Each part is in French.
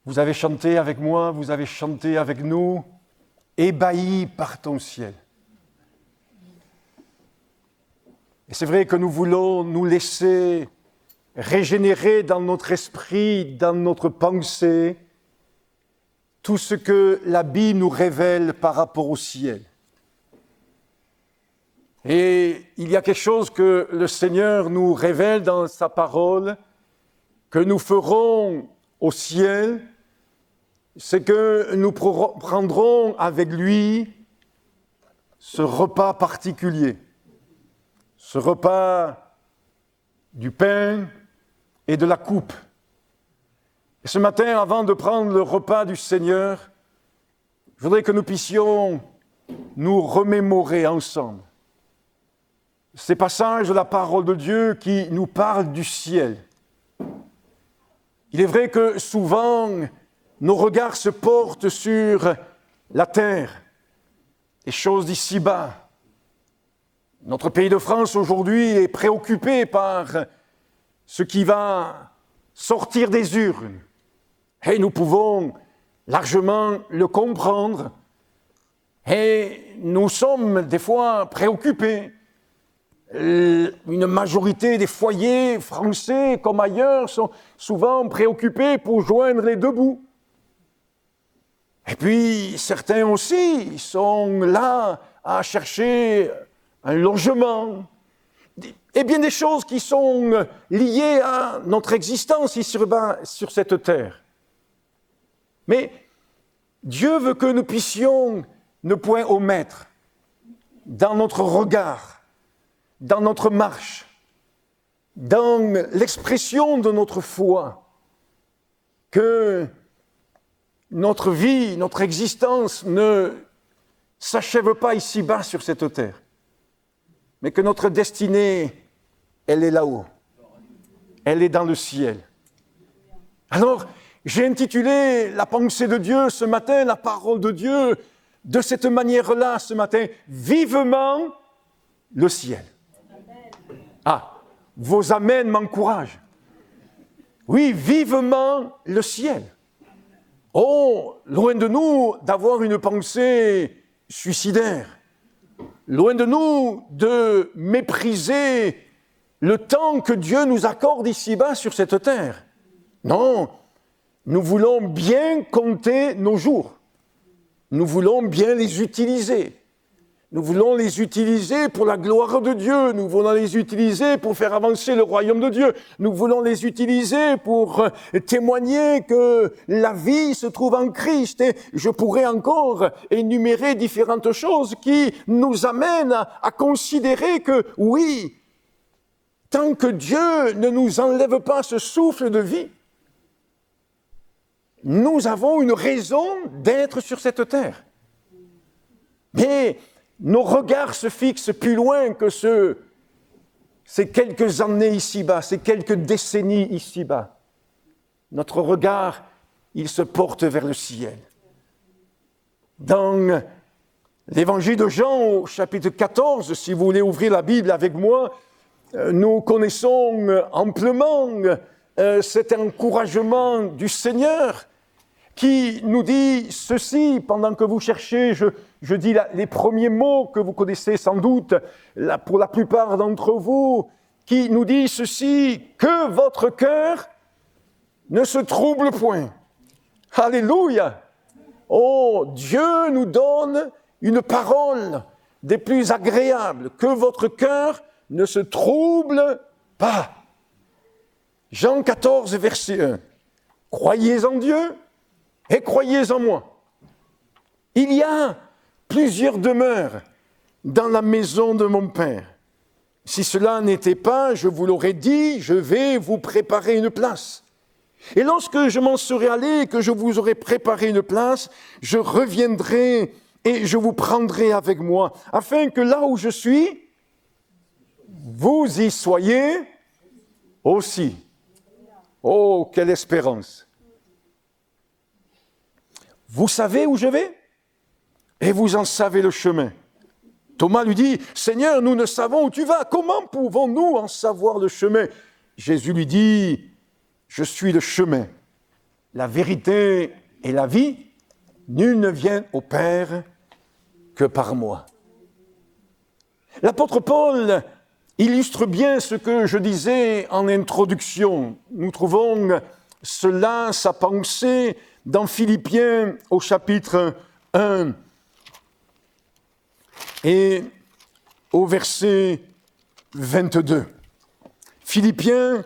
Vous avez chanté avec moi, vous avez chanté avec nous, ébahi par ton ciel. Et c'est vrai que nous voulons nous laisser régénérer dans notre esprit, dans notre pensée, tout ce que la Bible nous révèle par rapport au ciel. Et il y a quelque chose que le Seigneur nous révèle dans sa parole, que nous ferons au ciel, c'est que nous prendrons avec lui ce repas particulier, ce repas du pain et de la coupe. Et ce matin, avant de prendre le repas du Seigneur, je voudrais que nous puissions nous remémorer ensemble ces passages de la parole de Dieu qui nous parlent du ciel. Il est vrai que souvent, nos regards se portent sur la terre, les choses d'ici-bas. Notre pays de France aujourd'hui est préoccupé par ce qui va sortir des urnes. Et nous pouvons largement le comprendre. Et nous sommes des fois préoccupés. Une majorité des foyers français, comme ailleurs, sont souvent préoccupés pour joindre les deux bouts. Et puis, certains aussi sont là à chercher un logement. Et bien des choses qui sont liées à notre existence ici sur cette terre. Mais Dieu veut que nous puissions ne point omettre dans notre regard, dans notre marche, dans l'expression de notre foi, que notre vie, notre existence ne s'achève pas ici-bas sur cette terre, mais que notre destinée, elle est là-haut, elle est dans le ciel. Alors, j'ai intitulé la pensée de Dieu ce matin, la parole de Dieu, de cette manière-là ce matin, vivement le ciel. Ah, vos amens m'encouragent. Oui, vivement le ciel. Oh, loin de nous d'avoir une pensée suicidaire. Loin de nous de mépriser le temps que Dieu nous accorde ici-bas sur cette terre. Non, nous voulons bien compter nos jours. Nous voulons bien les utiliser. Nous voulons les utiliser pour la gloire de Dieu. Nous voulons les utiliser pour faire avancer le royaume de Dieu. Nous voulons les utiliser pour témoigner que la vie se trouve en Christ. Et je pourrais encore énumérer différentes choses qui nous amènent à considérer que oui, tant que Dieu ne nous enlève pas ce souffle de vie, nous avons une raison d'être sur cette terre. Mais nos regards se fixent plus loin que ces quelques années ici-bas, ces quelques décennies ici-bas. Notre regard, il se porte vers le ciel. Dans l'évangile de Jean, au chapitre 14, si vous voulez ouvrir la Bible avec moi, nous connaissons amplement cet encouragement du Seigneur qui nous dit ceci, pendant que vous cherchez, je dis les premiers mots que vous connaissez sans doute, pour la plupart d'entre vous, qui nous dit ceci, que votre cœur ne se trouble point. Alléluia! Oh, Dieu nous donne une parole des plus agréables, que votre cœur ne se trouble pas. Jean 14, verset 1. Croyez en Dieu et croyez en moi. Il y a plusieurs demeures dans la maison de mon Père. Si cela n'était pas, je vous l'aurais dit, je vais vous préparer une place. Et lorsque je m'en serai allé et que je vous aurai préparé une place, je reviendrai et je vous prendrai avec moi, afin que là où je suis, vous y soyez aussi. Oh, quelle espérance! Vous savez où je vais et vous en savez le chemin. Thomas lui dit, « Seigneur, nous ne savons où tu vas. Comment pouvons-nous en savoir le chemin ?» Jésus lui dit, « Je suis le chemin, la vérité et la vie, nul ne vient au Père que par moi. L'apôtre Paul illustre bien ce que je disais en introduction. Nous trouvons cela, sa pensée, dans Philippiens au chapitre 1 et au verset 22. Philippiens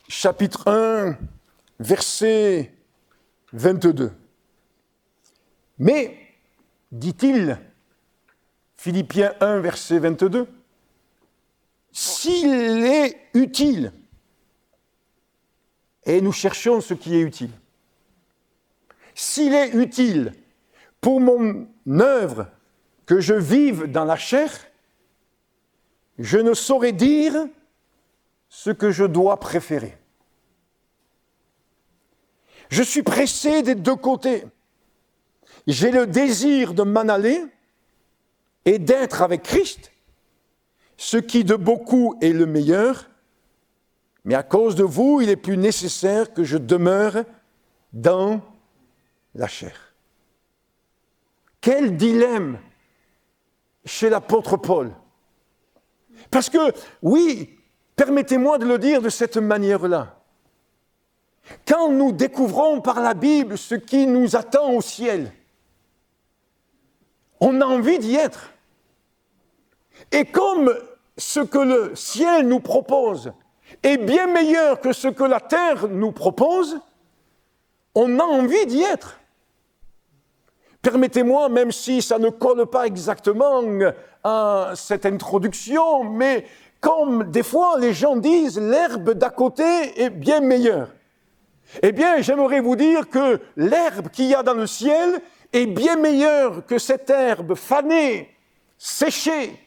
chapitre 1, verset 22. Mais, dit-il, Philippiens 1, verset 22, s'il est utile, et nous cherchons ce qui est utile, s'il est utile pour mon œuvre que je vive dans la chair, je ne saurais dire ce que je dois préférer. Je suis pressé des deux côtés. J'ai le désir de m'en aller et d'être avec Christ, ce qui de beaucoup est le meilleur, mais à cause de vous, il est plus nécessaire que je demeure dans la chair. Quel dilemme chez l'apôtre Paul. Parce que, oui, permettez-moi de le dire de cette manière-là. Quand nous découvrons par la Bible ce qui nous attend au ciel, on a envie d'y être. Et comme ce que le ciel nous propose est bien meilleur que ce que la terre nous propose, on a envie d'y être. Permettez-moi, même si ça ne colle pas exactement à cette introduction, mais comme des fois les gens disent l'herbe d'à côté est bien meilleure. Eh bien, j'aimerais vous dire que l'herbe qu'il y a dans le ciel est bien meilleure que cette herbe fanée, séchée,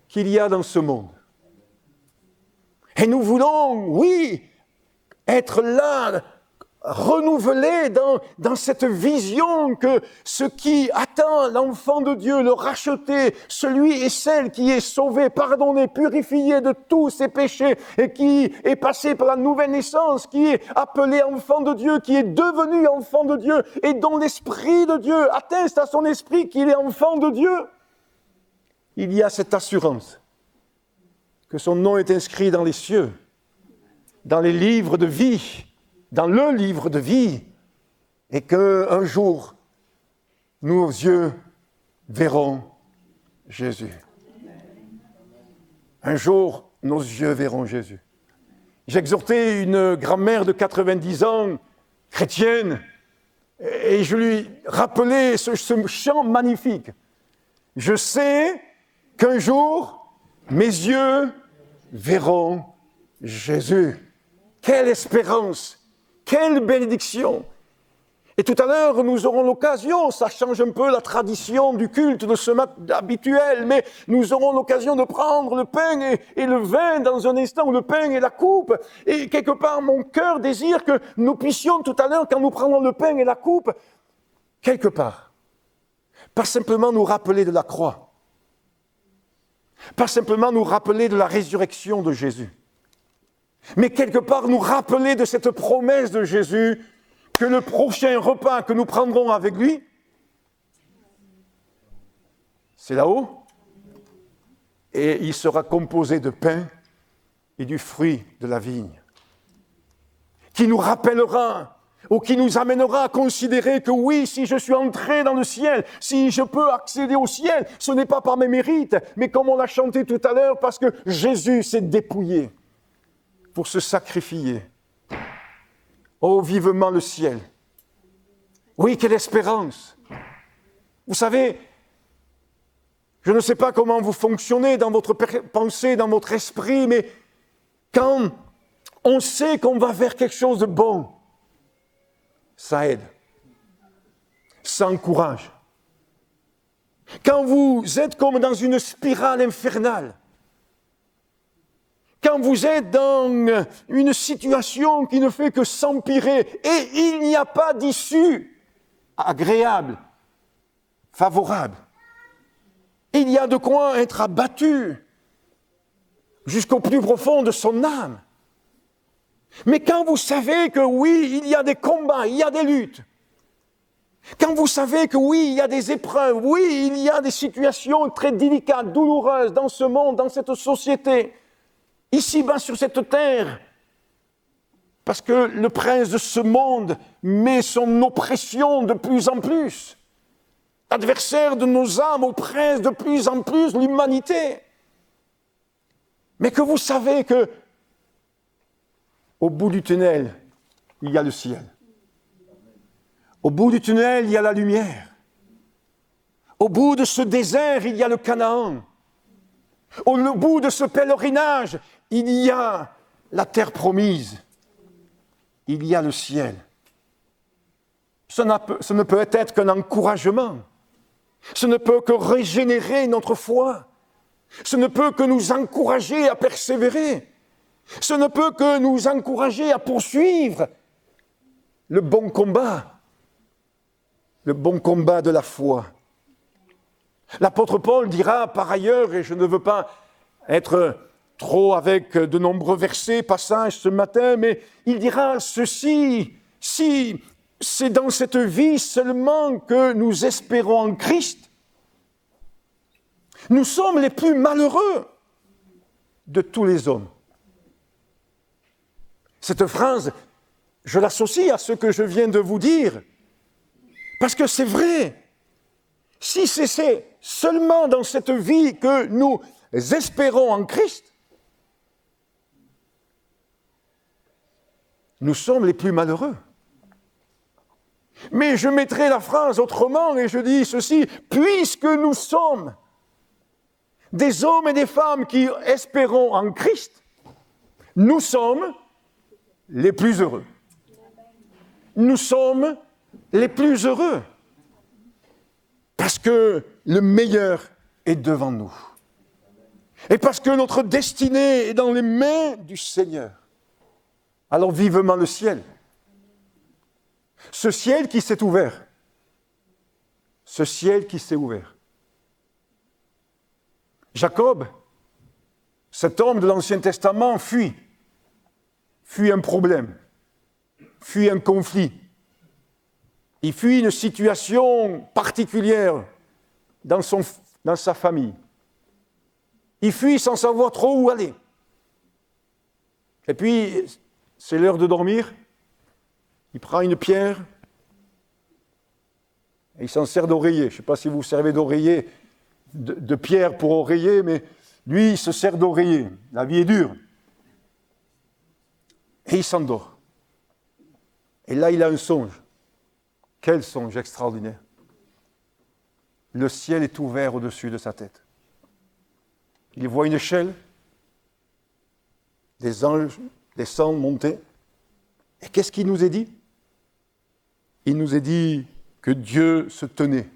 qu'il y a dans ce monde. Et nous voulons, oui, être là, renouvelés dans cette vision que ce qui attend l'enfant de Dieu, le racheté, celui et celle qui est sauvé, pardonné, purifié de tous ses péchés et qui est passé par la nouvelle naissance, qui est appelé enfant de Dieu, qui est devenu enfant de Dieu et dont l'Esprit de Dieu atteste à son esprit qu'il est enfant de Dieu. Il y a cette assurance que son nom est inscrit dans les cieux, dans les livres de vie, dans le livre de vie, et qu'un jour, nos yeux verront Jésus. Un jour, nos yeux verront Jésus. J'exhortais une grand-mère de 90 ans, chrétienne, et je lui rappelais ce chant magnifique. Je sais qu'un jour, mes yeux verront Jésus. Quelle espérance! Quelle bénédiction! Et tout à l'heure, nous aurons l'occasion, ça change un peu la tradition du culte de ce habituel, mais nous aurons l'occasion de prendre le pain et le vin dans un instant, ou le pain et la coupe. Et quelque part, mon cœur désire que nous puissions tout à l'heure, quand nous prendrons le pain et la coupe, quelque part, pas simplement nous rappeler de la croix, pas simplement nous rappeler de la résurrection de Jésus, mais quelque part nous rappeler de cette promesse de Jésus que le prochain repas que nous prendrons avec lui, c'est là-haut, et il sera composé de pain et du fruit de la vigne, qui nous rappellera ou qui nous amènera à considérer que oui, si je suis entré dans le ciel, si je peux accéder au ciel, ce n'est pas par mes mérites, mais comme on l'a chanté tout à l'heure, parce que Jésus s'est dépouillé pour se sacrifier. Oh, vivement le ciel. Oui, quelle espérance. Vous savez, je ne sais pas comment vous fonctionnez dans votre pensée, dans votre esprit, mais quand on sait qu'on va faire quelque chose de bon, ça aide, ça encourage. Quand vous êtes comme dans une spirale infernale, quand vous êtes dans une situation qui ne fait que s'empirer et il n'y a pas d'issue agréable, favorable, il y a de quoi être abattu jusqu'au plus profond de son âme. Mais quand vous savez que oui, il y a des combats, il y a des luttes, quand vous savez que oui, il y a des épreuves, oui, il y a des situations très délicates, douloureuses dans ce monde, dans cette société, ici-bas sur cette terre, parce que le prince de ce monde met son oppression de plus en plus, l'adversaire de nos âmes oppresse de plus en plus l'humanité, mais que vous savez que au bout du tunnel, il y a le ciel. Au bout du tunnel, il y a la lumière. Au bout de ce désert, il y a le Canaan. Au bout de ce pèlerinage, il y a la terre promise. Il y a le ciel. Ce ne peut être qu'un encouragement. Ce ne peut que régénérer notre foi. Ce ne peut que nous encourager à persévérer. Ce ne peut que nous encourager à poursuivre le bon combat de la foi. L'apôtre Paul dira par ailleurs, et je ne veux pas être trop avec de nombreux versets, passages ce matin, mais il dira ceci, si c'est dans cette vie seulement que nous espérons en Christ, nous sommes les plus malheureux de tous les hommes. Cette phrase, je l'associe à ce que je viens de vous dire, parce que c'est vrai. Si c'est seulement dans cette vie que nous espérons en Christ, nous sommes les plus malheureux. Mais je mettrai la phrase autrement et je dis ceci, puisque nous sommes des hommes et des femmes qui espérons en Christ, nous sommes les plus heureux. Nous sommes les plus heureux. Parce que le meilleur est devant nous. Et parce que notre destinée est dans les mains du Seigneur. Alors vivement le ciel. Ce ciel qui s'est ouvert. Ce ciel qui s'est ouvert. Jacob, cet homme de l'Ancien Testament, fuit un problème, fuit un conflit. Il fuit une situation particulière dans sa famille. Il fuit sans savoir trop où aller. Et puis, c'est l'heure de dormir. Il prend une pierre et il s'en sert d'oreiller. Je ne sais pas si vous servez d'oreiller, de pierre pour oreiller, mais lui, il se sert d'oreiller. La vie est dure. Et il s'endort. Et là, il a un songe. Quel songe extraordinaire. Le ciel est ouvert au-dessus de sa tête. Il voit une échelle, des anges descendent, monter. Et qu'est-ce qu'il nous est dit? Il nous est dit que Dieu se tenait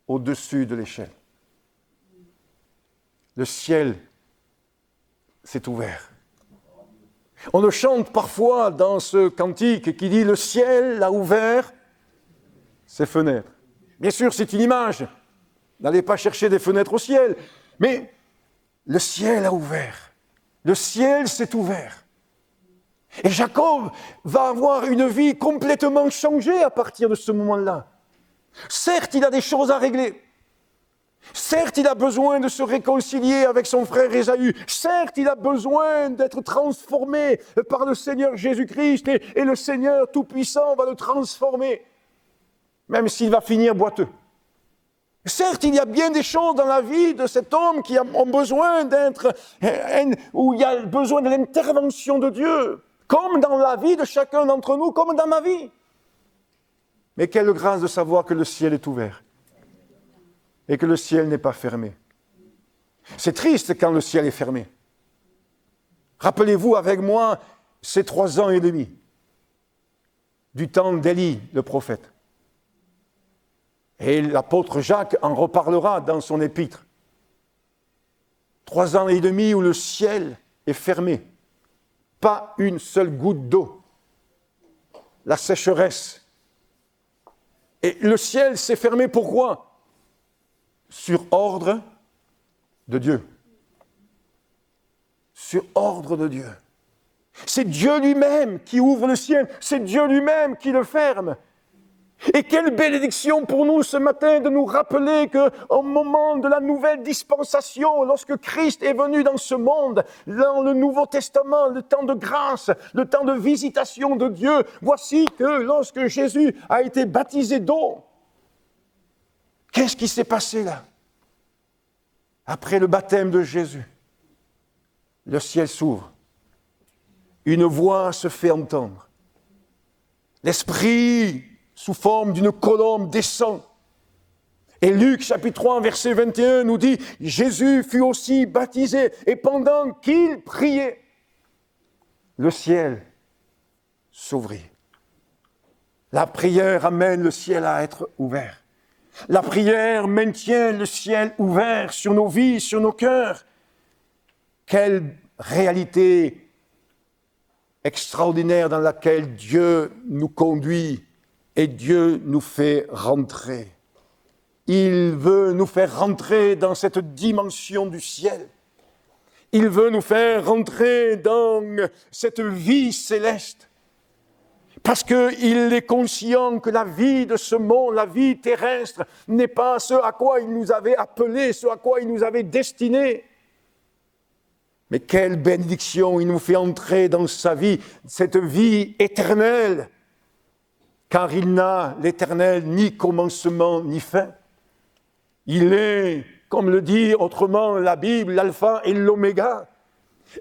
au-dessus de l'échelle. Le ciel s'est ouvert. On le chante parfois dans ce cantique qui dit « Le ciel a ouvert ses fenêtres ». Bien sûr, c'est une image. N'allez pas chercher des fenêtres au ciel. Mais le ciel a ouvert. Le ciel s'est ouvert. Et Jacob va avoir une vie complètement changée à partir de ce moment-là. Certes, il a des choses à régler. Certes, il a besoin de se réconcilier avec son frère Ésaü. Certes, il a besoin d'être transformé par le Seigneur Jésus-Christ. Et le Seigneur Tout-Puissant va le transformer, même s'il va finir boiteux. Certes, il y a bien des choses dans la vie de cet homme qui ont besoin où il y a besoin de l'intervention de Dieu, comme dans la vie de chacun d'entre nous, comme dans ma vie. Mais quelle grâce de savoir que le ciel est ouvert et que le ciel n'est pas fermé. C'est triste quand le ciel est fermé. Rappelez-vous avec moi ces 3 ans et demi du temps d'Élie, le prophète. Et l'apôtre Jacques en reparlera dans son épître. 3 ans et demi où le ciel est fermé. Pas une seule goutte d'eau. La sécheresse. Et le ciel s'est fermé pourquoi? Sur ordre de Dieu. Sur ordre de Dieu. C'est Dieu lui-même qui ouvre le ciel, c'est Dieu lui-même qui le ferme. Et quelle bénédiction pour nous ce matin de nous rappeler qu'au moment de la nouvelle dispensation, lorsque Christ est venu dans ce monde, dans le Nouveau Testament, le temps de grâce, le temps de visitation de Dieu, voici que lorsque Jésus a été baptisé d'eau, qu'est-ce qui s'est passé là? Après le baptême de Jésus, le ciel s'ouvre, une voix se fait entendre, l'Esprit sous forme d'une colombe descend. Et Luc chapitre 3 verset 21 nous dit, Jésus fut aussi baptisé et pendant qu'il priait, le ciel s'ouvrit. La prière amène le ciel à être ouvert. La prière maintient le ciel ouvert sur nos vies, sur nos cœurs. Quelle réalité extraordinaire dans laquelle Dieu nous conduit et Dieu nous fait rentrer. Il veut nous faire rentrer dans cette dimension du ciel. Il veut nous faire rentrer dans cette vie céleste. Parce qu'il est conscient que la vie de ce monde, la vie terrestre, n'est pas ce à quoi il nous avait appelés, ce à quoi il nous avait destinés. Mais quelle bénédiction, il nous fait entrer dans sa vie, cette vie éternelle. Car il n'a, l'Éternel, ni commencement ni fin. Il est, comme le dit autrement la Bible, l'alpha et l'oméga.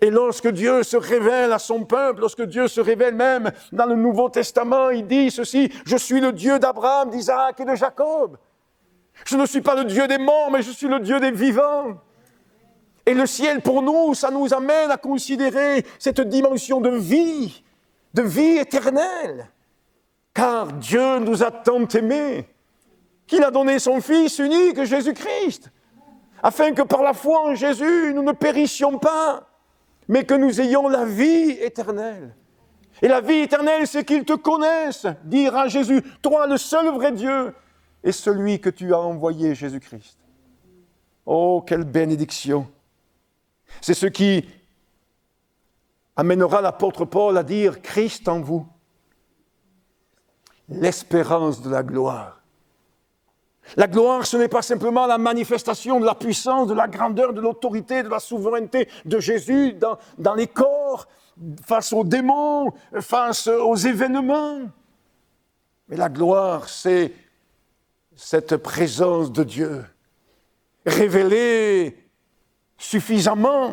Et lorsque Dieu se révèle à son peuple, lorsque Dieu se révèle même dans le Nouveau Testament, il dit ceci, « Je suis le Dieu d'Abraham, d'Isaac et de Jacob. Je ne suis pas le Dieu des morts, mais je suis le Dieu des vivants. » Et le ciel, pour nous, ça nous amène à considérer cette dimension de vie éternelle. Car Dieu nous a tant aimés qu'il a donné son Fils unique, Jésus-Christ, afin que par la foi en Jésus, nous ne périssions pas, mais que nous ayons la vie éternelle. Et la vie éternelle, c'est qu'ils te connaissent, dira Jésus, toi le seul vrai Dieu, et celui que tu as envoyé, Jésus-Christ. Oh, quelle bénédiction! C'est ce qui amènera l'apôtre Paul à dire « Christ en vous ». L'espérance de la gloire. La gloire, ce n'est pas simplement la manifestation de la puissance, de la grandeur, de l'autorité, de la souveraineté de Jésus dans les corps, face aux démons, face aux événements. Mais la gloire, c'est cette présence de Dieu, révélée suffisamment.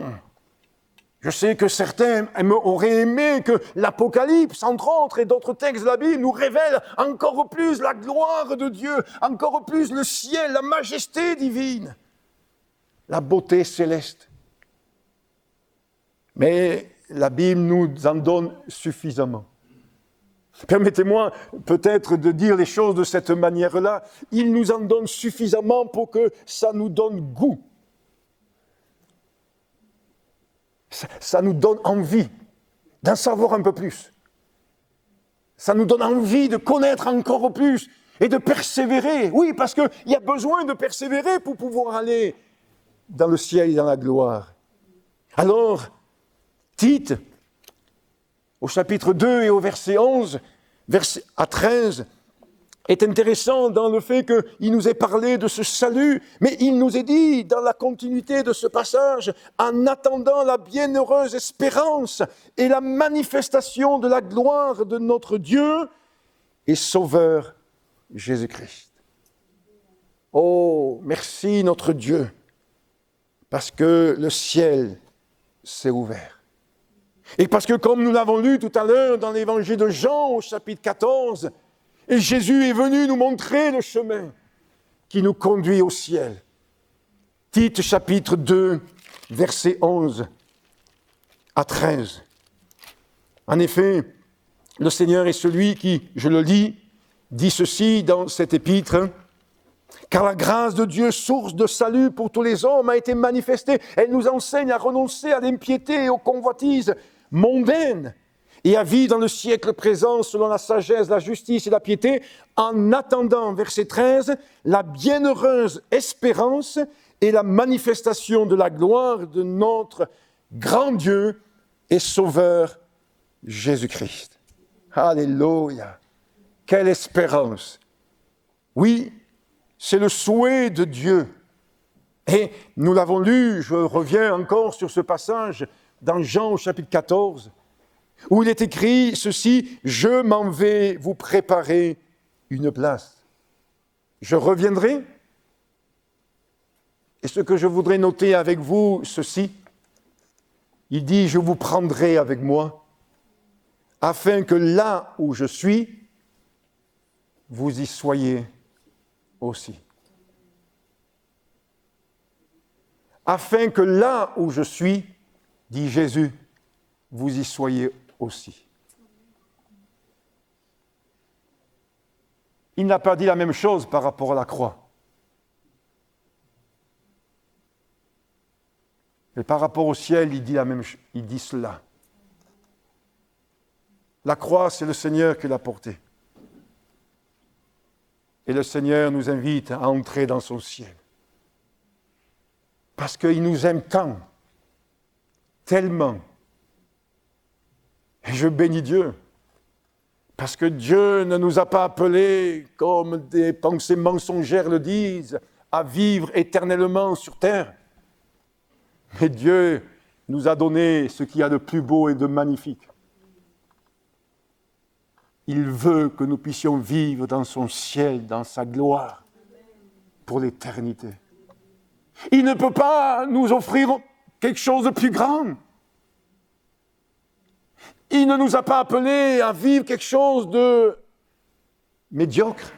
Je sais que certains auraient aimé que l'Apocalypse, entre autres, et d'autres textes de la Bible, nous révèlent encore plus la gloire de Dieu, encore plus le ciel, la majesté divine, la beauté céleste. Mais la Bible nous en donne suffisamment. Permettez-moi peut-être de dire les choses de cette manière-là. Il nous en donne suffisamment pour que ça nous donne goût. Ça nous donne envie d'en savoir un peu plus. Ça nous donne envie de connaître encore plus et de persévérer. Oui, parce qu'il y a besoin de persévérer pour pouvoir aller dans le ciel et dans la gloire. Alors, Tite, au chapitre 2 et au verset 11, verset à 13, est intéressant dans le fait qu'il nous est parlé de ce salut, mais il nous est dit dans la continuité de ce passage, en attendant la bienheureuse espérance et la manifestation de la gloire de notre Dieu et Sauveur Jésus-Christ. Oh, merci notre Dieu, parce que le ciel s'est ouvert. Et parce que comme nous l'avons lu tout à l'heure dans l'évangile de Jean au chapitre 14, et Jésus est venu nous montrer le chemin qui nous conduit au ciel. Tite chapitre 2, versets 11 à 13. En effet, le Seigneur est celui qui, je le lis, dit ceci dans cet épître, « Car la grâce de Dieu, source de salut pour tous les hommes, a été manifestée. Elle nous enseigne à renoncer à l'impiété et aux convoitises mondaines, et à vivre dans le siècle présent selon la sagesse, la justice et la piété, en attendant, verset 13, la bienheureuse espérance et la manifestation de la gloire de notre grand Dieu et Sauveur Jésus-Christ. Alléluia. Quelle espérance. Oui, c'est le souhait de Dieu. Et nous l'avons lu, je reviens encore sur ce passage dans Jean au chapitre 14, où il est écrit ceci, « Je m'en vais vous préparer une place. Je reviendrai. » Et ce que je voudrais noter avec vous, ceci, il dit, « Je vous prendrai avec moi, afin que là où je suis, vous y soyez aussi. » Afin que là où je suis, dit Jésus, vous y soyez aussi. Il n'a pas dit la même chose par rapport à la croix. Mais par rapport au ciel, il dit cela. La croix, c'est le Seigneur qui l'a portée. Et le Seigneur nous invite à entrer dans son ciel. Parce qu'il nous aime tant, tellement. Et je bénis Dieu. Parce que Dieu ne nous a pas appelés, comme des pensées mensongères le disent, à vivre éternellement sur terre. Mais Dieu nous a donné ce qu'il y a de plus beau et de magnifique. Il veut que nous puissions vivre dans son ciel, dans sa gloire, pour l'éternité. Il ne peut pas nous offrir quelque chose de plus grand. Il ne nous a pas appelés à vivre quelque chose de médiocre,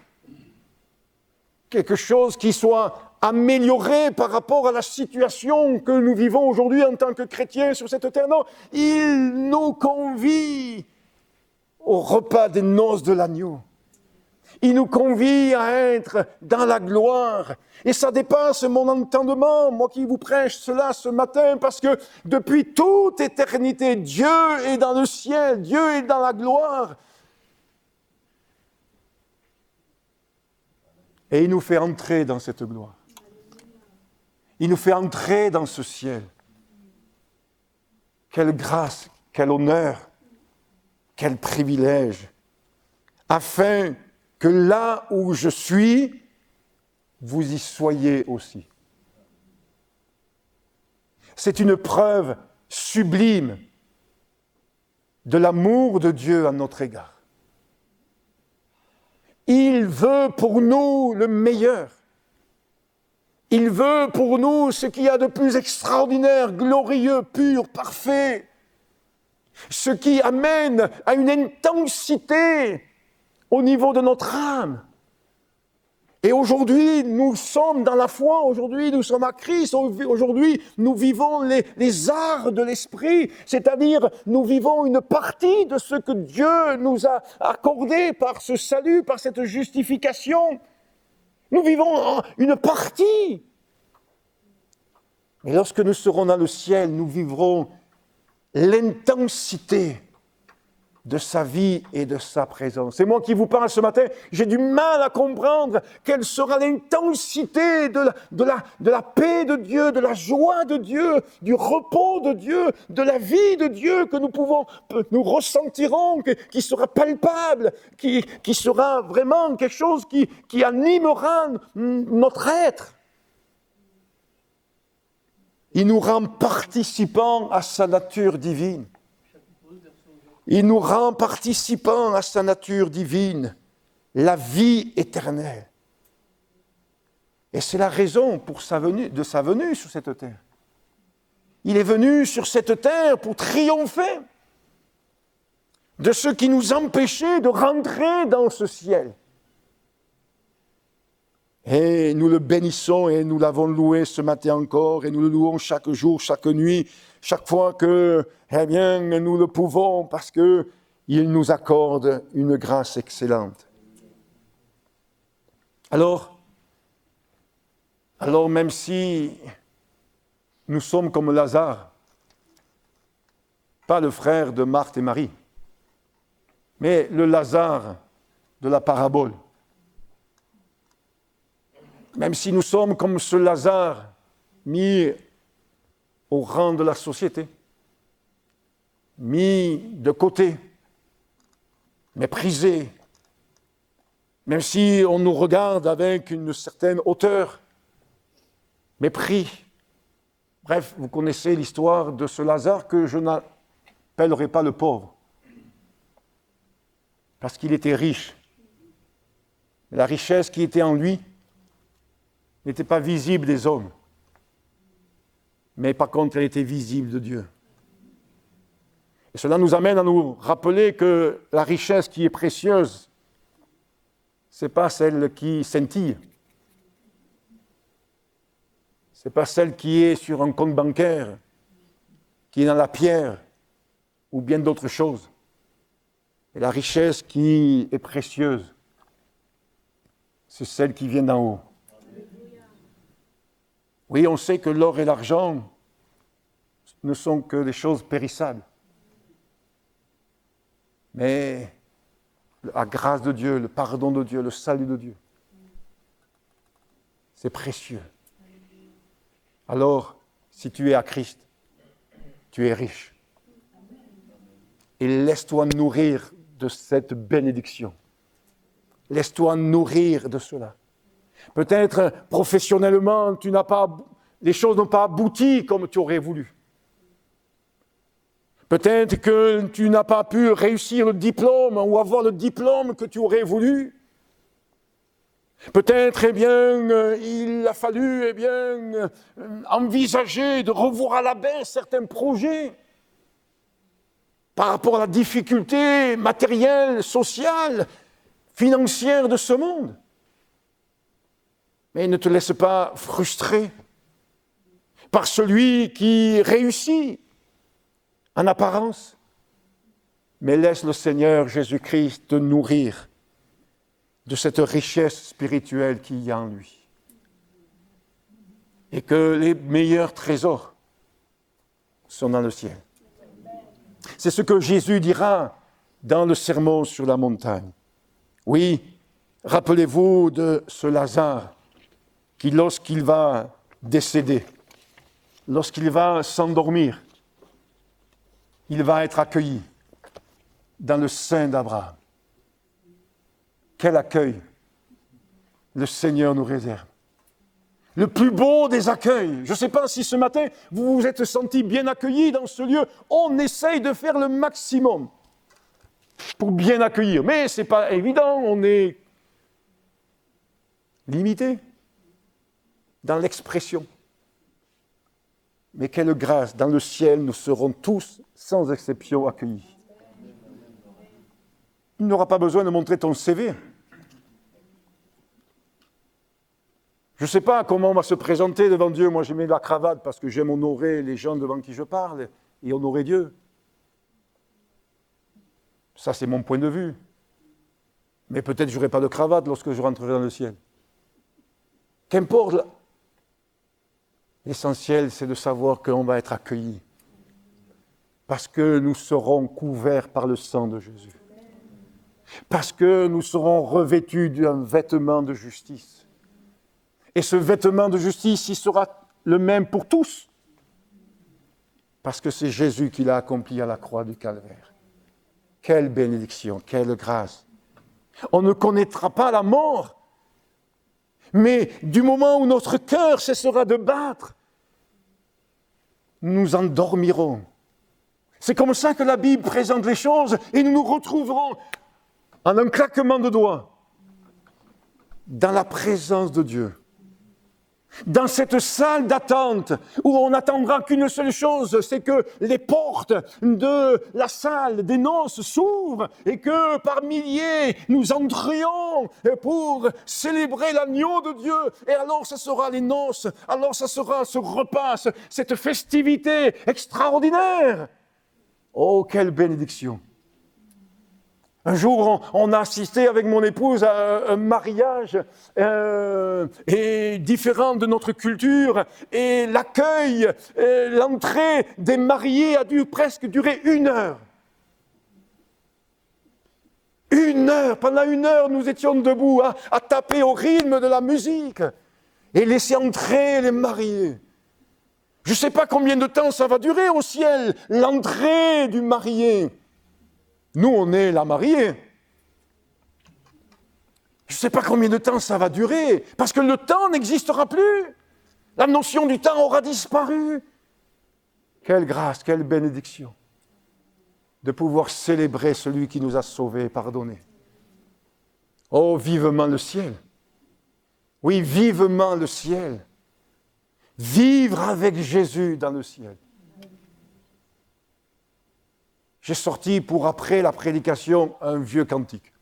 quelque chose qui soit amélioré par rapport à la situation que nous vivons aujourd'hui en tant que chrétiens sur cette terre. Non, il nous convie au repas des noces de l'agneau. Il nous convie à être dans la gloire. Et ça dépasse mon entendement, moi qui vous prêche cela ce matin, parce que depuis toute éternité, Dieu est dans le ciel, Dieu est dans la gloire. Et il nous fait entrer dans cette gloire. Il nous fait entrer dans ce ciel. Quelle grâce, quel honneur, quel privilège, afin que là où je suis, vous y soyez aussi. C'est une preuve sublime de l'amour de Dieu à notre égard. Il veut pour nous le meilleur. Il veut pour nous ce qu'il y a de plus extraordinaire, glorieux, pur, parfait. Ce qui amène à une intensité au niveau de notre âme. Et aujourd'hui, nous sommes dans la foi, aujourd'hui, nous sommes à Christ, aujourd'hui, nous vivons les arts de l'esprit, c'est-à-dire, nous vivons une partie de ce que Dieu nous a accordé par ce salut, par cette justification. Nous vivons une partie. Mais lorsque nous serons dans le ciel, nous vivrons l'intensité de sa vie et de sa présence. C'est moi qui vous parle ce matin, j'ai du mal à comprendre quelle sera l'intensité de la paix de Dieu, de la joie de Dieu, du repos de Dieu, de la vie de Dieu que nous ressentirons, qui sera palpable, qui sera vraiment quelque chose qui animera notre être. Il nous rend participants à sa nature divine. Il nous rend participants à sa nature divine, la vie éternelle. Et c'est la raison de sa venue sur cette terre. Il est venu sur cette terre pour triompher de ce qui nous empêchait de rentrer dans ce ciel. Et nous le bénissons et nous l'avons loué ce matin encore et nous le louons chaque jour, chaque nuit, chaque fois que, nous le pouvons parce qu'il nous accorde une grâce excellente. Alors même si nous sommes comme Lazare, pas le frère de Marthe et Marie, mais le Lazare de la parabole, même si nous sommes comme ce Lazare mis au rang de la société, mis de côté, méprisé, même si on nous regarde avec une certaine hauteur, mépris. Bref, vous connaissez l'histoire de ce Lazare que je n'appellerai pas le pauvre, parce qu'il était riche. La richesse qui était en lui n'était pas visible des hommes, mais par contre, elle était visible de Dieu. Et cela nous amène à nous rappeler que la richesse qui est précieuse, ce n'est pas celle qui scintille. Ce n'est pas celle qui est sur un compte bancaire, qui est dans la pierre, ou bien d'autres choses. Et la richesse qui est précieuse, c'est celle qui vient d'en haut. Oui, on sait que l'or et l'argent ne sont que des choses périssables. Mais la grâce de Dieu, le pardon de Dieu, le salut de Dieu, c'est précieux. Alors, si tu es à Christ, tu es riche. Et laisse-toi nourrir de cette bénédiction. Laisse-toi nourrir de cela. Peut-être professionnellement, les choses n'ont pas abouti comme tu aurais voulu. Peut-être que tu n'as pas pu réussir le diplôme ou avoir le diplôme que tu aurais voulu. Peut-être, il a fallu, envisager de revoir à la baisse certains projets par rapport à la difficulté matérielle, sociale, financière de ce monde. Mais ne te laisse pas frustrer par celui qui réussit en apparence, mais laisse le Seigneur Jésus-Christ te nourrir de cette richesse spirituelle qu'il y a en lui. Et que les meilleurs trésors sont dans le ciel. C'est ce que Jésus dira dans le sermon sur la montagne. Oui, rappelez-vous de ce Lazare qui, lorsqu'il va décéder, lorsqu'il va s'endormir, il va être accueilli dans le sein d'Abraham. Quel accueil le Seigneur nous réserve. Le plus beau des accueils. Je ne sais pas si ce matin, vous vous êtes sentis bien accueillis dans ce lieu. On essaye de faire le maximum pour bien accueillir. Mais ce n'est pas évident, on est limité dans l'expression. Mais quelle grâce, dans le ciel, nous serons tous, sans exception, accueillis. Il n'aura pas besoin de montrer ton CV. Je ne sais pas comment on va se présenter devant Dieu. Moi, j'ai mis la cravate parce que j'aime honorer les gens devant qui je parle et honorer Dieu. Ça, c'est mon point de vue. Mais peut-être que je n'aurai pas de cravate lorsque je rentrerai dans le ciel. Qu'importe. L'essentiel, c'est de savoir qu'on va être accueillis. Parce que nous serons couverts par le sang de Jésus. Parce que nous serons revêtus d'un vêtement de justice. Et ce vêtement de justice, il sera le même pour tous. Parce que c'est Jésus qui l'a accompli à la croix du Calvaire. Quelle bénédiction, quelle grâce. On ne connaîtra pas la mort. Mais du moment où notre cœur cessera de battre, nous endormirons. C'est comme ça que la Bible présente les choses et nous nous retrouverons en un claquement de doigts dans la présence de Dieu. Dans cette salle d'attente où on n'attendra qu'une seule chose, c'est que les portes de la salle des noces s'ouvrent et que par milliers nous entrions pour célébrer l'agneau de Dieu. Et alors ce sera les noces, alors ce sera ce repas, cette festivité extraordinaire. Oh, quelle bénédiction! Un jour, on a assisté avec mon épouse à un mariage et différent de notre culture. Et l'accueil, l'entrée des mariés a dû presque durer 1 heure. 1 heure! Pendant 1 heure, nous étions debout à taper au rythme de la musique et laisser entrer les mariés. Je ne sais pas combien de temps ça va durer au ciel, l'entrée du marié. Nous, on est la mariée. Je ne sais pas combien de temps ça va durer, parce que le temps n'existera plus. La notion du temps aura disparu. Quelle grâce, quelle bénédiction de pouvoir célébrer celui qui nous a sauvés et pardonnés. Oh, vivement le ciel. Oui, vivement le ciel. Vivre avec Jésus dans le ciel. J'ai sorti pour après la prédication un vieux cantique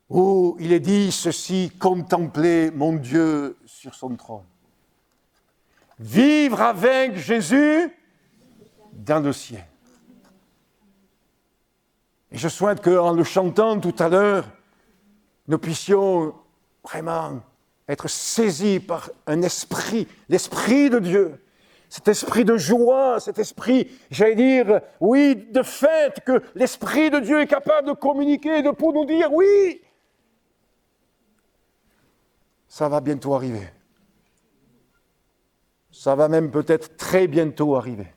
où il est dit ceci, contempler mon Dieu sur son trône. Vivre avec Jésus dans le ciel. Et je souhaite qu'en le chantant tout à l'heure, nous puissions vraiment être saisis par un esprit, l'esprit de Dieu, cet esprit de joie, cet esprit, j'allais dire, oui, de fête, que l'esprit de Dieu est capable de communiquer, pour nous dire, oui, ça va bientôt arriver. Ça va même peut-être très bientôt arriver.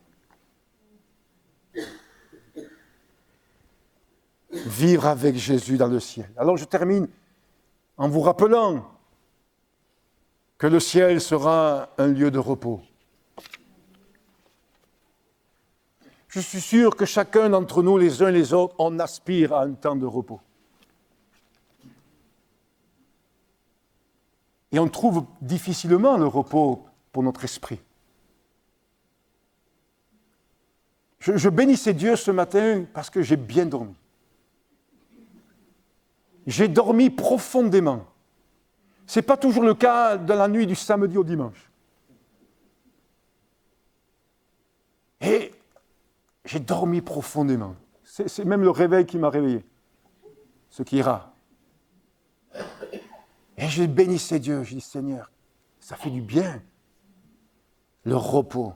Vivre avec Jésus dans le ciel. Alors je termine en vous rappelant que le ciel sera un lieu de repos. Je suis sûr que chacun d'entre nous, les uns les autres, on aspire à un temps de repos. Et on trouve difficilement le repos pour notre esprit. Je bénissais Dieu ce matin parce que j'ai bien dormi. J'ai dormi profondément. Ce n'est pas toujours le cas de la nuit du samedi au dimanche. Et j'ai dormi profondément. C'est même le réveil qui m'a réveillé, ce qui est rare. Et je bénissais Dieu, je dis Seigneur, ça fait du bien, le repos.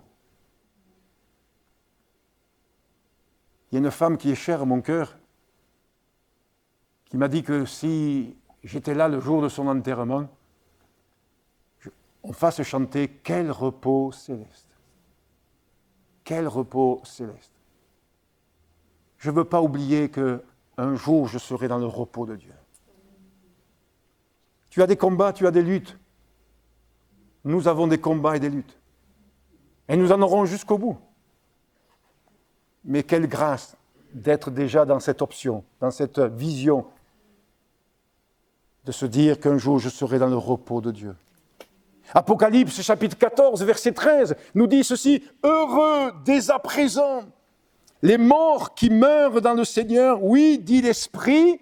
Il y a une femme qui est chère à mon cœur, qui m'a dit que si j'étais là le jour de son enterrement, on fasse chanter « Quel repos céleste !» Quel repos céleste ! Je ne veux pas oublier qu'un jour je serai dans le repos de Dieu. Tu as des combats, tu as des luttes. Nous avons des combats et des luttes. Et nous en aurons jusqu'au bout. Mais quelle grâce d'être déjà dans cette option, dans cette vision, de se dire qu'un jour je serai dans le repos de Dieu. Apocalypse chapitre 14, verset 13, nous dit ceci, « Heureux dès à présent les morts qui meurent dans le Seigneur, oui, dit l'Esprit,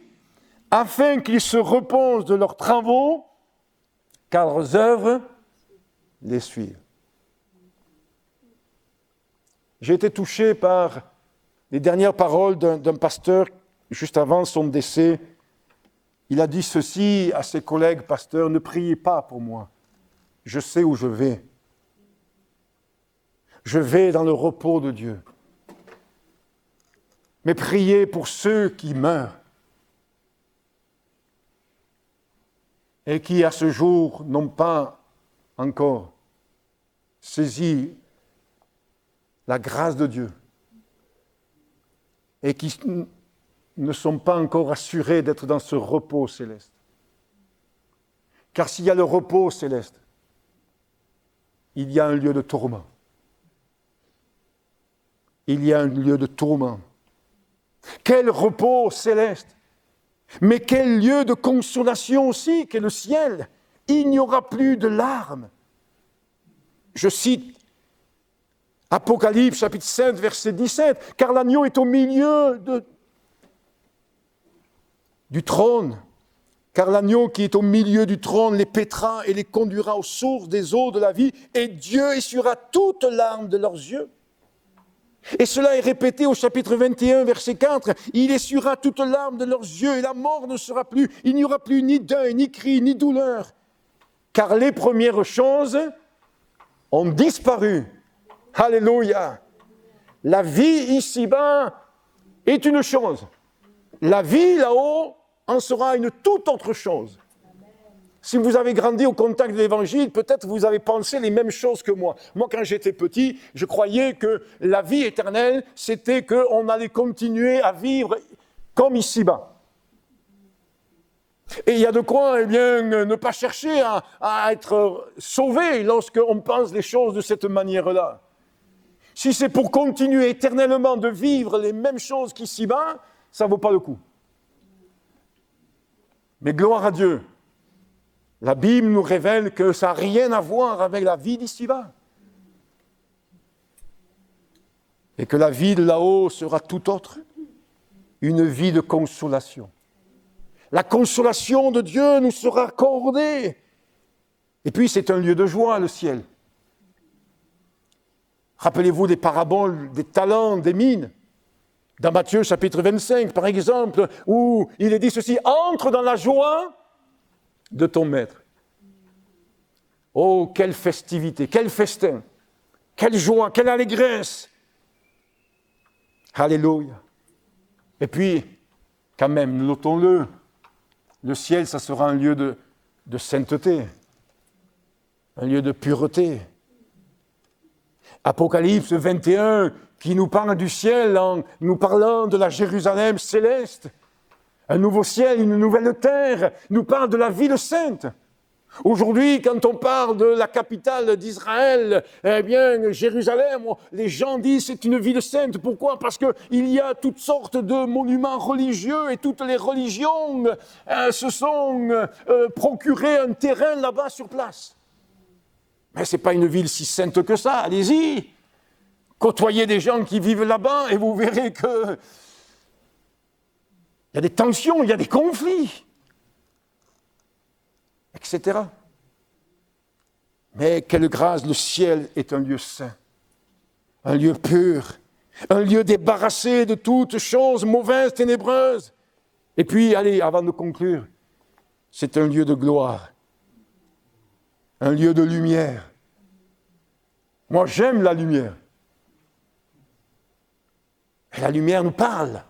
afin qu'ils se reposent de leurs travaux, car leurs œuvres les suivent. » J'ai été touché par les dernières paroles d'un pasteur juste avant son décès. Il a dit ceci à ses collègues pasteurs, « Ne priez pas pour moi, je sais où je vais. Je vais dans le repos de Dieu. Mais priez pour ceux qui meurent et qui, à ce jour, n'ont pas encore saisi la grâce de Dieu et qui ne sont pas encore assurés d'être dans ce repos céleste. Car s'il y a le repos céleste, il y a un lieu de tourment. Il y a un lieu de tourment. Quel repos céleste! Mais quel lieu de consolation aussi qu'est le ciel! Il n'y aura plus de larmes. Je cite Apocalypse chapitre 5, verset 17, « Car l'agneau est au milieu du trône, car l'agneau qui est au milieu du trône les paîtra et les conduira aux sources des eaux de la vie, et Dieu essuiera toute larme de leurs yeux. » Et cela est répété au chapitre 21, verset 4, « Il essuiera toute larme de leurs yeux, et la mort ne sera plus, il n'y aura plus ni deuil, ni cri, ni douleur, car les premières choses ont disparu. » Alléluia! La vie ici-bas est une chose. La vie là-haut en sera une toute autre chose. Si vous avez grandi au contact de l'Évangile, peut-être vous avez pensé les mêmes choses que moi. Moi, quand j'étais petit, je croyais que la vie éternelle, c'était qu'on allait continuer à vivre comme ici-bas. Et il y a de quoi, eh bien, ne pas chercher à être sauvé lorsqu'on pense les choses de cette manière-là. Si c'est pour continuer éternellement de vivre les mêmes choses qu'ici-bas, ça ne vaut pas le coup. Mais gloire à Dieu, la Bible nous révèle que ça n'a rien à voir avec la vie d'ici-bas. Et que la vie de là-haut sera tout autre, une vie de consolation. La consolation de Dieu nous sera accordée. Et puis c'est un lieu de joie, le ciel. Rappelez-vous des paraboles, des talents, des mines. Dans Matthieu chapitre 25, par exemple, où il est dit ceci, « Entre dans la joie de ton maître. » Oh, quelle festivité, quel festin, quelle joie, quelle allégresse. Alléluia. Et puis, quand même, notons-le, le ciel, ça sera un lieu de sainteté, un lieu de pureté. Apocalypse 21, qui nous parle du ciel en nous parlant de la Jérusalem céleste, un nouveau ciel, une nouvelle terre, nous parle de la ville sainte. Aujourd'hui, quand on parle de la capitale d'Israël, eh bien, Jérusalem, les gens disent que c'est une ville sainte. Pourquoi ? Parce qu'il y a toutes sortes de monuments religieux et toutes les religions se sont procurées un terrain là-bas sur place. Mais ce n'est pas une ville si sainte que ça, allez-y. Côtoyez des gens qui vivent là-bas et vous verrez que il y a des tensions, il y a des conflits, etc. Mais quelle grâce, le ciel est un lieu saint, un lieu pur, un lieu débarrassé de toutes choses mauvaises, ténébreuses. Et puis, allez, avant de conclure, c'est un lieu de gloire, un lieu de lumière. Moi, j'aime la lumière. Et la lumière nous parle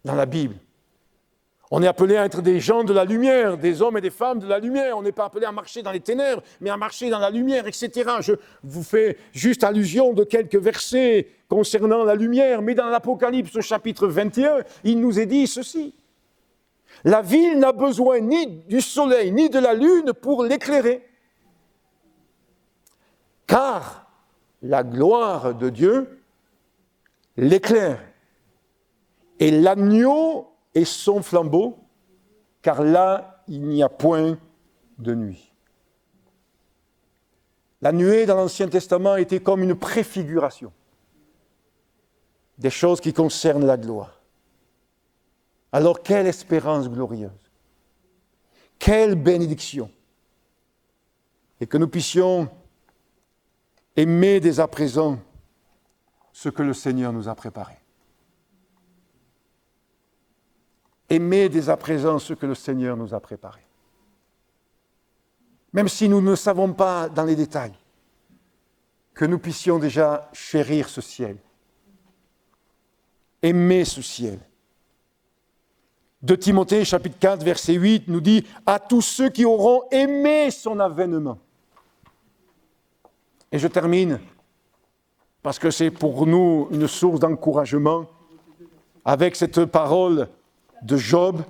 dans la Bible. On est appelé à être des gens de la lumière, des hommes et des femmes de la lumière. On n'est pas appelé à marcher dans les ténèbres, mais à marcher dans la lumière, etc. Je vous fais juste allusion de quelques versets concernant la lumière, mais dans l'Apocalypse chapitre 21, il nous est dit ceci. La ville n'a besoin ni du soleil, ni de la lune pour l'éclairer. Car la gloire de Dieu l'éclaire. Et l'agneau et son flambeau, car là, il n'y a point de nuit. La nuée dans l'Ancien Testament était comme une préfiguration des choses qui concernent la gloire. Alors, quelle espérance glorieuse, quelle bénédiction, et que nous puissions aimer dès à présent ce que le Seigneur nous a préparé. Aimer dès à présent ce que le Seigneur nous a préparé. Même si nous ne savons pas dans les détails, que nous puissions déjà chérir ce ciel, aimer ce ciel. 2 Timothée, chapitre 4, verset 8, nous dit « À tous ceux qui auront aimé son avènement ». Et je termine, parce que c'est pour nous une source d'encouragement, avec cette parole de Job,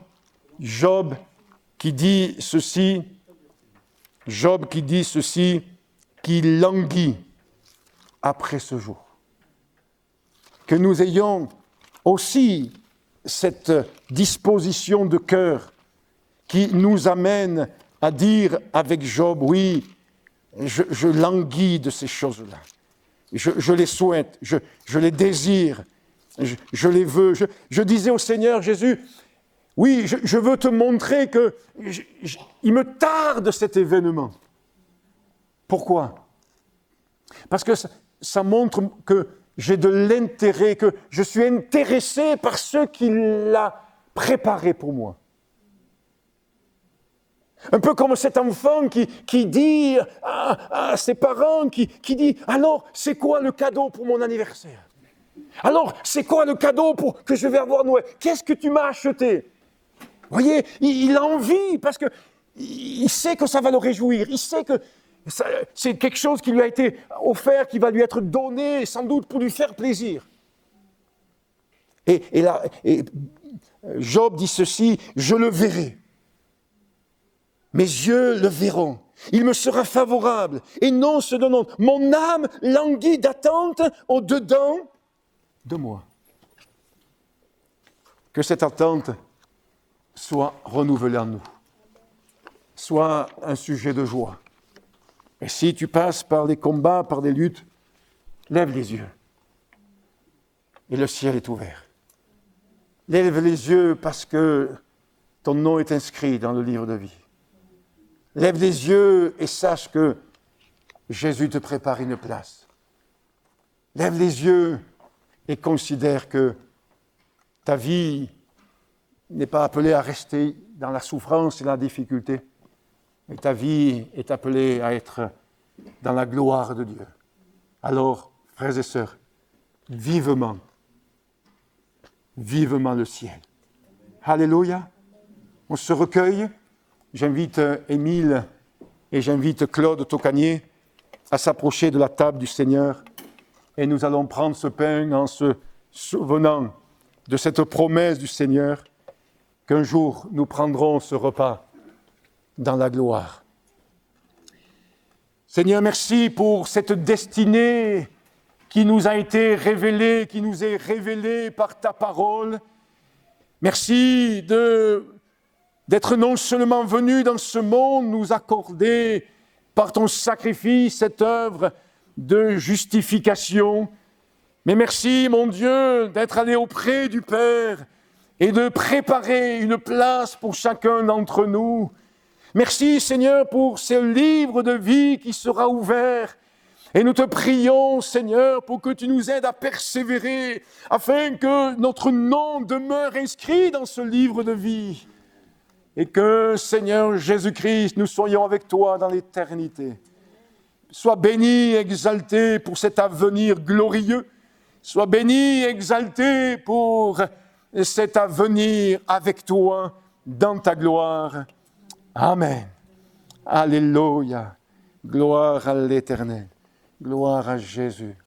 Job qui dit ceci, qui languit après ce jour. Que nous ayons aussi cette disposition de cœur qui nous amène à dire avec Job, oui, je languis de ces choses-là. Je les souhaite, je les désire, je les veux. Je disais au Seigneur Jésus, oui, je veux te montrer que il me tarde cet événement. Pourquoi ? Parce que ça montre que j'ai de l'intérêt, que je suis intéressé par ce qu'il a préparé pour moi. Un peu comme cet enfant qui dit à ses parents, qui dit « Alors, c'est quoi le cadeau pour mon anniversaire ? Alors, c'est quoi le cadeau que je vais avoir Noël ? Qu'est-ce que tu m'as acheté ?» Vous voyez, il a envie, parce que il sait que ça va le réjouir, il sait que c'est quelque chose qui lui a été offert, qui va lui être donné, sans doute pour lui faire plaisir. Et Job dit ceci, « Je le verrai. Mes yeux le verront. Il me sera favorable et non se donnant. Mon âme languit d'attente au-dedans de moi. » Que cette attente soit renouvelée en nous, soit un sujet de joie. Et si tu passes par des combats, par des luttes, lève les yeux. Et le ciel est ouvert. Lève les yeux parce que ton nom est inscrit dans le livre de vie. Lève les yeux et sache que Jésus te prépare une place. Lève les yeux et considère que ta vie n'est pas appelée à rester dans la souffrance et la difficulté, mais ta vie est appelée à être dans la gloire de Dieu. Alors, frères et sœurs, vivement le ciel. Alléluia. On se recueille. J'invite Émile et j'invite Claude Tocanier à s'approcher de la table du Seigneur et nous allons prendre ce pain en se souvenant de cette promesse du Seigneur qu'un jour nous prendrons ce repas dans la gloire. Seigneur, merci pour cette destinée qui nous a été révélée, qui nous est révélée par ta parole. Merci d'être non seulement venu dans ce monde nous accorder par ton sacrifice cette œuvre de justification, mais merci, mon Dieu, d'être allé auprès du Père et de préparer une place pour chacun d'entre nous. Merci, Seigneur, pour ce livre de vie qui sera ouvert. Et nous te prions, Seigneur, pour que tu nous aides à persévérer, afin que notre nom demeure inscrit dans ce livre de vie. Et que, Seigneur Jésus-Christ, nous soyons avec toi dans l'éternité. Sois béni, exalté pour cet avenir glorieux. Sois béni, exalté pour cet avenir avec toi dans ta gloire. Amen. Alléluia. Gloire à l'Éternel. Gloire à Jésus.